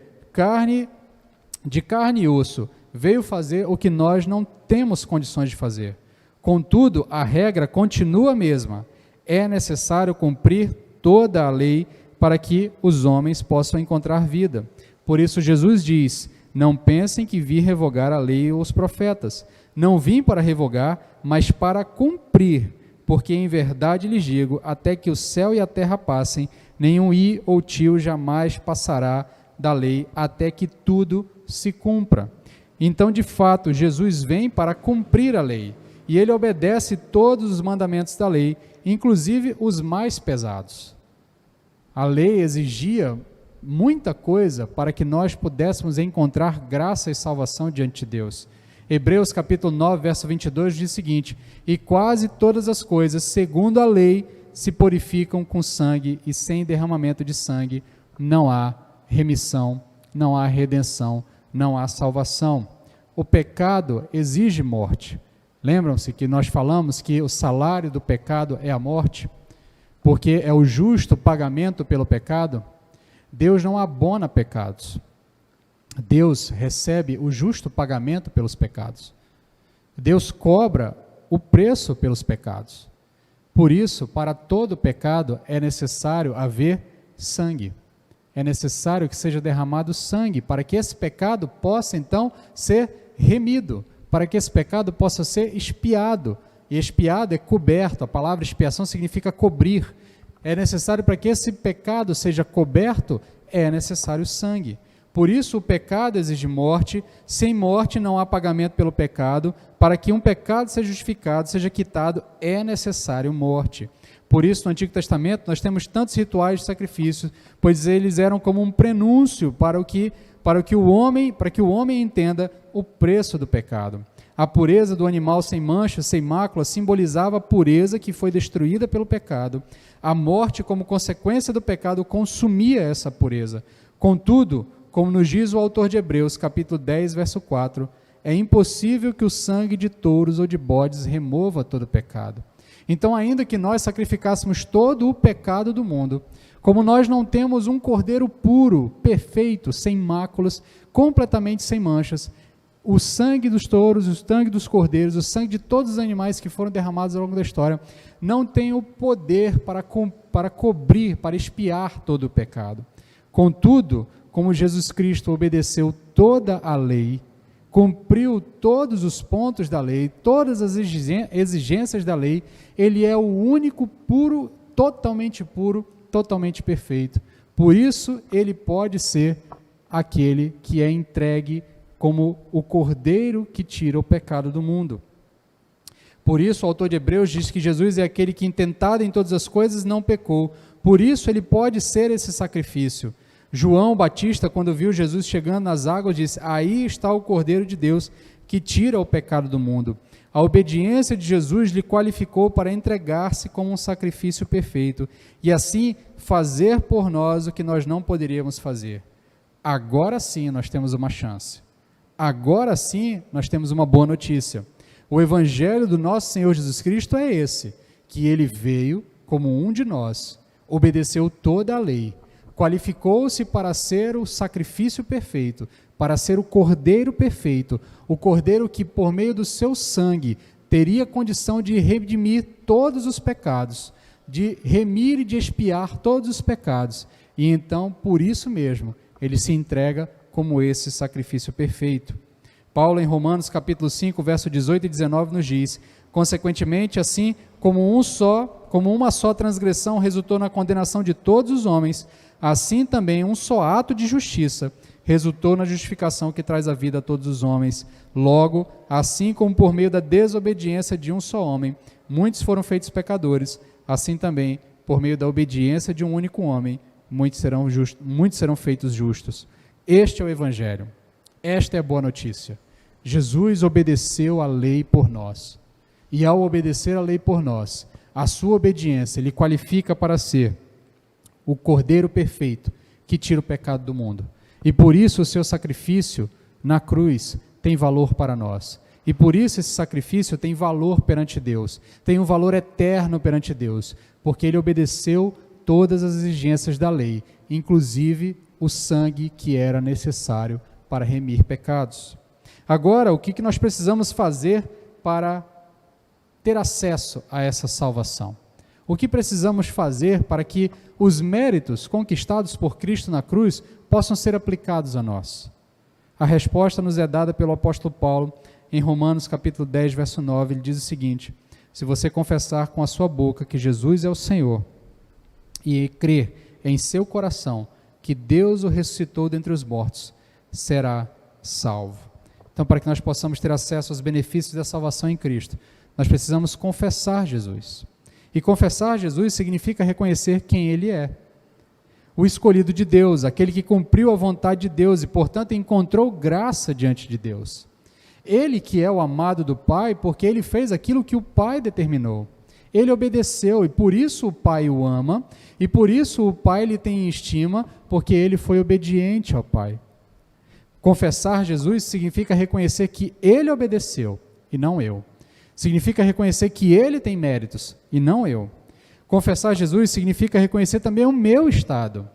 Speaker 1: de carne e osso, veio fazer o que nós não temos condições de fazer. Contudo, a regra continua a mesma. É necessário cumprir toda a lei para que os homens possam encontrar vida. Por isso Jesus diz: não pensem que vim revogar a lei ou os profetas. Não vim para revogar, mas para cumprir. Porque em verdade lhes digo, até que o céu e a terra passem, nenhum i ou tio jamais passará da lei até que tudo se cumpra. Então, de fato, Jesus vem para cumprir a lei, e ele obedece todos os mandamentos da lei, inclusive os mais pesados. A lei exigia muita coisa para que nós pudéssemos encontrar graça e salvação diante de Deus. Hebreus capítulo 9, verso 22 diz o seguinte: e quase todas as coisas, segundo a lei, se purificam com sangue, e sem derramamento de sangue não há remissão, não há redenção, não há salvação. O pecado exige morte. Lembram-se que nós falamos que o salário do pecado é a morte, porque é o justo pagamento pelo pecado. Deus não abona pecados. Deus recebe o justo pagamento pelos pecados. Deus cobra o preço pelos pecados. Por isso, para todo pecado é necessário haver sangue. É necessário que seja derramado sangue para que esse pecado possa então ser remido, para que esse pecado possa ser expiado. E expiado é coberto, a palavra expiação significa cobrir. É necessário para que esse pecado seja coberto, é necessário sangue. Por isso o pecado exige morte, sem morte não há pagamento pelo pecado, para que um pecado seja justificado, seja quitado, é necessário morte. Por isso no Antigo Testamento nós temos tantos rituais de sacrifício, pois eles eram como um prenúncio para que o homem entenda o preço do pecado. A pureza do animal sem mancha, sem mácula, simbolizava a pureza que foi destruída pelo pecado. A morte, como consequência do pecado, consumia essa pureza. Contudo, como nos diz o autor de Hebreus, capítulo 10, verso 4, é impossível que o sangue de touros ou de bodes remova todo o pecado. Então, ainda que nós sacrificássemos todo o pecado do mundo, como nós não temos um cordeiro puro, perfeito, sem máculas, completamente sem manchas, o sangue dos touros, o sangue dos cordeiros, o sangue de todos os animais que foram derramados ao longo da história, não tem o poder para cobrir, para expiar todo o pecado. Contudo, como Jesus Cristo obedeceu toda a lei, cumpriu todos os pontos da lei, todas as exigências da lei, ele é o único puro, totalmente perfeito. Por isso, ele pode ser aquele que é entregue como o cordeiro que tira o pecado do mundo. Por isso, o autor de Hebreus diz que Jesus é aquele que, intentado em todas as coisas, não pecou. Por isso, ele pode ser esse sacrifício. João Batista, quando viu Jesus chegando nas águas, disse: aí está o Cordeiro de Deus que tira o pecado do mundo. A obediência de Jesus lhe qualificou para entregar-se como um sacrifício perfeito e assim fazer por nós o que nós não poderíamos fazer. Agora sim nós temos uma chance. Agora sim nós temos uma boa notícia. O evangelho do nosso Senhor Jesus Cristo é esse, que ele veio como um de nós, obedeceu toda a lei, qualificou-se para ser o sacrifício perfeito, para ser o cordeiro perfeito, o cordeiro que por meio do seu sangue teria condição de redimir todos os pecados, de remir e de expiar todos os pecados, e então por isso mesmo ele se entrega como esse sacrifício perfeito. Paulo em Romanos capítulo 5, verso 18 e 19 nos diz: consequentemente, assim como uma só transgressão resultou na condenação de todos os homens, assim também um só ato de justiça resultou na justificação que traz a vida a todos os homens. Logo, assim como por meio da desobediência de um só homem, muitos foram feitos pecadores, assim também, por meio da obediência de um único homem, muitos serão feitos justos. Este é o Evangelho. Esta é a boa notícia. Jesus obedeceu a lei por nós. E ao obedecer a lei por nós, a sua obediência lhe qualifica para ser o Cordeiro perfeito que tira o pecado do mundo. E por isso o seu sacrifício na cruz tem valor para nós. E por isso esse sacrifício tem valor perante Deus. Tem um valor eterno perante Deus. Porque ele obedeceu todas as exigências da lei, inclusive o sangue que era necessário para remir pecados. Agora, o que nós precisamos fazer para ter acesso a essa salvação? O que precisamos fazer para que os méritos conquistados por Cristo na cruz possam ser aplicados a nós? A resposta nos é dada pelo apóstolo Paulo em Romanos capítulo 10, verso 9, ele diz o seguinte: se você confessar com a sua boca que Jesus é o Senhor e crer em seu coração que Deus o ressuscitou dentre os mortos, será salvo. Então, para que nós possamos ter acesso aos benefícios da salvação em Cristo, nós precisamos confessar Jesus. E confessar Jesus significa reconhecer quem Ele é. O escolhido de Deus, aquele que cumpriu a vontade de Deus e, portanto, encontrou graça diante de Deus. Ele que é o amado do Pai, porque Ele fez aquilo que o Pai determinou. Ele obedeceu e por isso o Pai o ama, e por isso o Pai lhe tem estima, porque Ele foi obediente ao Pai. Confessar Jesus significa reconhecer que Ele obedeceu e não eu. Significa reconhecer que Ele tem méritos e não eu. Confessar Jesus significa reconhecer também o meu estado.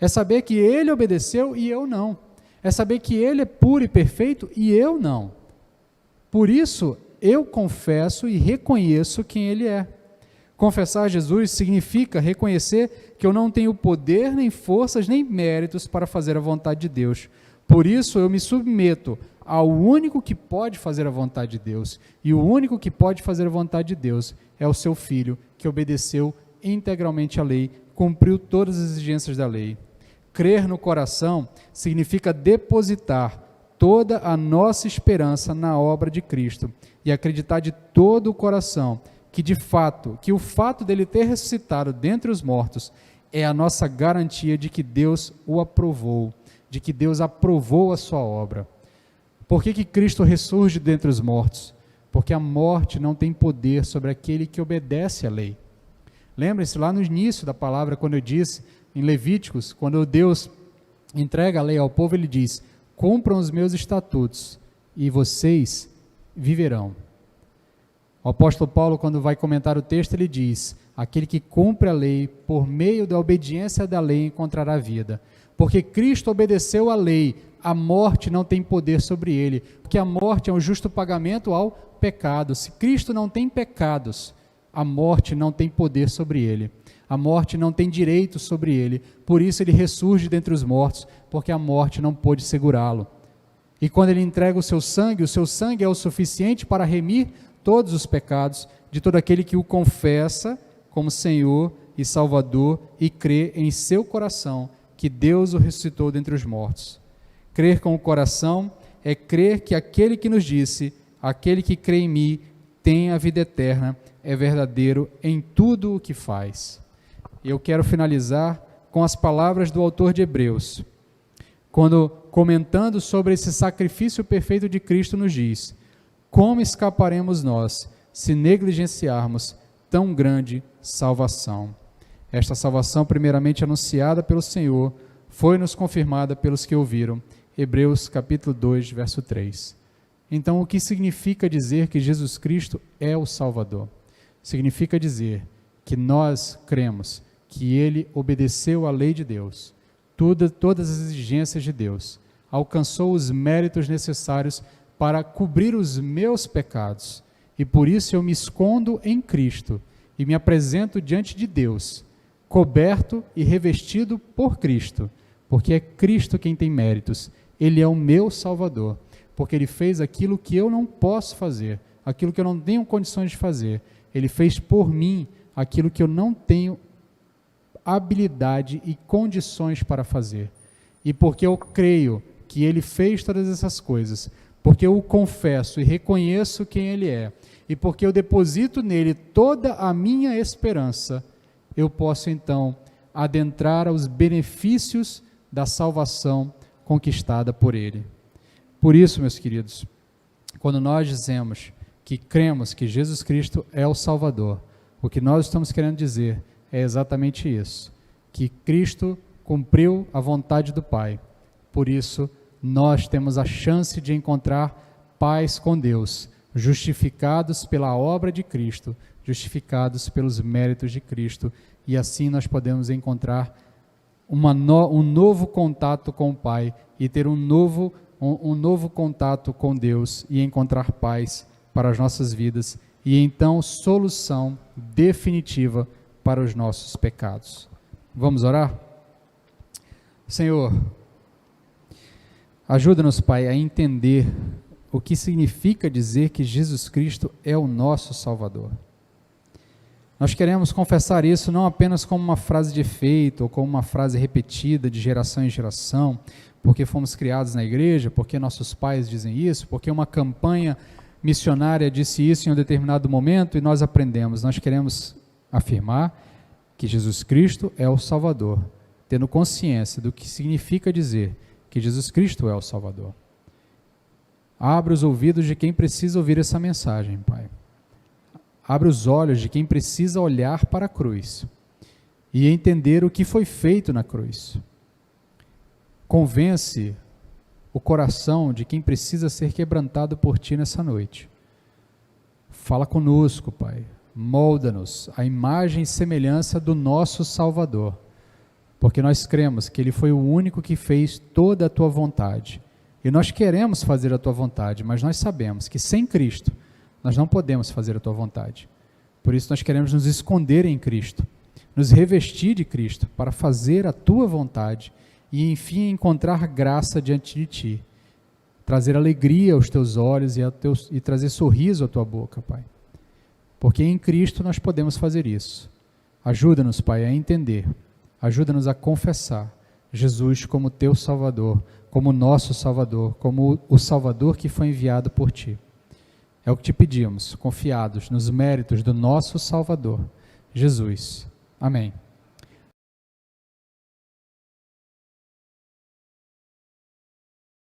Speaker 1: É saber que Ele obedeceu e eu não. É saber que Ele é puro e perfeito e eu não. Por isso, eu confesso e reconheço quem Ele é. Confessar Jesus significa reconhecer que eu não tenho poder, nem forças, nem méritos para fazer a vontade de Deus. Por isso, eu me submeto ao único que pode fazer a vontade de Deus. E o único que pode fazer a vontade de Deus é o seu Filho, que obedeceu integralmente à lei, cumpriu todas as exigências da lei. Crer no coração significa depositar toda a nossa esperança na obra de Cristo e acreditar de todo o coração que o fato dele ter ressuscitado dentre os mortos é a nossa garantia de que Deus o aprovou, de que Deus aprovou a sua obra. Por que Cristo ressurge dentre os mortos? Porque a morte não tem poder sobre aquele que obedece à lei. Lembre-se lá no início da palavra, quando eu disse, em Levíticos, quando Deus entrega a lei ao povo, ele diz: cumpram os meus estatutos e vocês viverão. O apóstolo Paulo, quando vai comentar o texto, ele diz: aquele que cumpre a lei, por meio da obediência da lei, encontrará vida. Porque Cristo obedeceu à lei, a morte não tem poder sobre ele, porque a morte é um justo pagamento ao pecado. Se Cristo não tem pecados, a morte não tem poder sobre ele. A morte não tem direito sobre ele, por isso ele ressurge dentre os mortos, porque a morte não pôde segurá-lo. E quando ele entrega o seu sangue é o suficiente para remir todos os pecados de todo aquele que o confessa como Senhor e Salvador e crê em seu coração que Deus o ressuscitou dentre os mortos. Crer com o coração é crer que aquele que nos disse: aquele que crê em mim tem a vida eterna, é verdadeiro em tudo o que faz. E eu quero finalizar com as palavras do autor de Hebreus, quando comentando sobre esse sacrifício perfeito de Cristo nos diz: como escaparemos nós se negligenciarmos tão grande salvação? Esta salvação, primeiramente anunciada pelo Senhor, foi-nos confirmada pelos que ouviram. Hebreus capítulo 2, verso 3. Então, o que significa dizer que Jesus Cristo é o Salvador? Significa dizer que nós cremos que Ele obedeceu à lei de Deus, todas as exigências de Deus, alcançou os méritos necessários para cobrir os meus pecados, e por isso eu me escondo em Cristo e me apresento diante de Deus, coberto e revestido por Cristo, porque é Cristo quem tem méritos. Ele é o meu Salvador, porque Ele fez aquilo que eu não posso fazer, aquilo que eu não tenho condições de fazer. Ele fez por mim aquilo que eu não tenho habilidade e condições para fazer. E porque eu creio que Ele fez todas essas coisas, porque eu o confesso e reconheço quem Ele é, e porque eu deposito nele toda a minha esperança, eu posso então adentrar aos benefícios da salvação conquistada por Ele. Por isso, meus queridos, quando nós dizemos que cremos que Jesus Cristo é o Salvador, o que nós estamos querendo dizer é exatamente isso, que Cristo cumpriu a vontade do Pai. Por isso, nós temos a chance de encontrar paz com Deus, justificados pela obra de Cristo, justificados pelos méritos de Cristo, e assim nós podemos encontrar um novo contato com o Pai e ter um novo contato com Deus e encontrar paz para as nossas vidas e então solução definitiva para os nossos pecados. Vamos orar? Senhor, ajuda-nos, Pai, a entender o que significa dizer que Jesus Cristo é o nosso Salvador. Nós queremos confessar isso não apenas como uma frase de efeito, ou como uma frase repetida de geração em geração, porque fomos criados na igreja, porque nossos pais dizem isso, porque uma campanha missionária disse isso em um determinado momento e nós aprendemos. Nós queremos afirmar que Jesus Cristo é o Salvador, tendo consciência do que significa dizer que Jesus Cristo é o Salvador. Abre os ouvidos de quem precisa ouvir essa mensagem, Pai. Abre os olhos de quem precisa olhar para a cruz e entender o que foi feito na cruz. Convence o coração de quem precisa ser quebrantado por Ti nessa noite. Fala conosco, Pai. Molda-nos à imagem e semelhança do nosso Salvador, porque nós cremos que Ele foi o único que fez toda a Tua vontade. E nós queremos fazer a Tua vontade, mas nós sabemos que sem Cristo nós não podemos fazer a Tua vontade. Por isso nós queremos nos esconder em Cristo, nos revestir de Cristo para fazer a Tua vontade e enfim encontrar graça diante de Ti, trazer alegria aos Teus olhos e trazer sorriso à Tua boca, Pai. Porque em Cristo nós podemos fazer isso. Ajuda-nos, Pai, a entender, ajuda-nos a confessar Jesus como Teu Salvador, como nosso Salvador, como o Salvador que foi enviado por Ti. É o que Te pedimos, confiados nos méritos do nosso Salvador, Jesus. Amém.